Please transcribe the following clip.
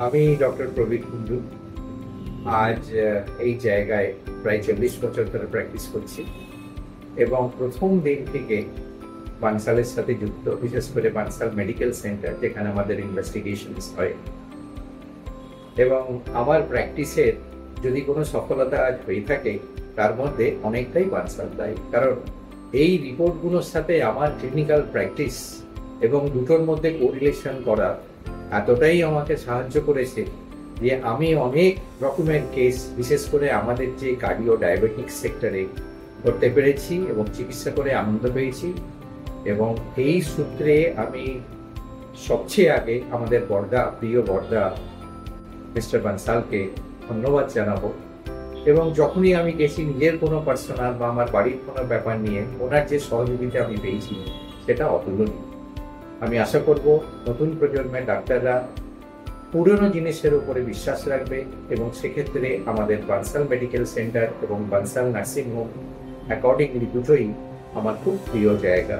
আমি ডক্টর প্রবীর কুণ্ডু। আজ এই জায়গায় প্রায় 40 বছর ধরে প্র্যাকটিস করছি এবং প্রথম দিন থেকে বানসালের সাথে যুক্ত, বিশেষ করে বানসাল মেডিকেল সেন্টার, যেখানে আমাদের ইনভেস্টিগেশনস হয়। এবং আমার প্র্যাকটিসের যদি কোনো সফলতা আজ হয়ে থাকে, তার মধ্যে অনেকটাই বানসাল দায়ী। কারণ এই রিপোর্টগুলোর সাথে আমার ক্লিনিক্যাল প্র্যাকটিস এবং দুটোর মধ্যে কোরিলেশন করা এতটাই আমাকে সাহায্য করেছে যে আমি অনেক রকমের কেস, বিশেষ করে আমাদের যে কার্ডিও ডায়াবেটিক সেক্টরে, করতে পেরেছি এবং চিকিৎসা করে আনন্দ পেয়েছি। এবং এই সূত্রে আমি সবচেয়ে আগে আমাদের প্রিয় বর্দা মিস্টার বানসালকে ধন্যবাদ জানাবো। এবং যখনই আমি গেছি নিজের কোনো পার্সোনাল বা আমার বাড়ির কোনো ব্যাপার নিয়ে, ওনার যে সহযোগিতা আমি পেয়েছি সেটা অতুলনীয়। আমি আশা করব নতুন প্রজন্মের ডাক্তাররা পুরনো জিনিসের উপরে বিশ্বাস রাখবে এবং সেক্ষেত্রে আমাদের বানসাল মেডিকেল সেন্টার এবং বানসাল নার্সিং হোম অ্যাকর্ডিংলি দুটোই আমার খুব প্রিয় জায়গা।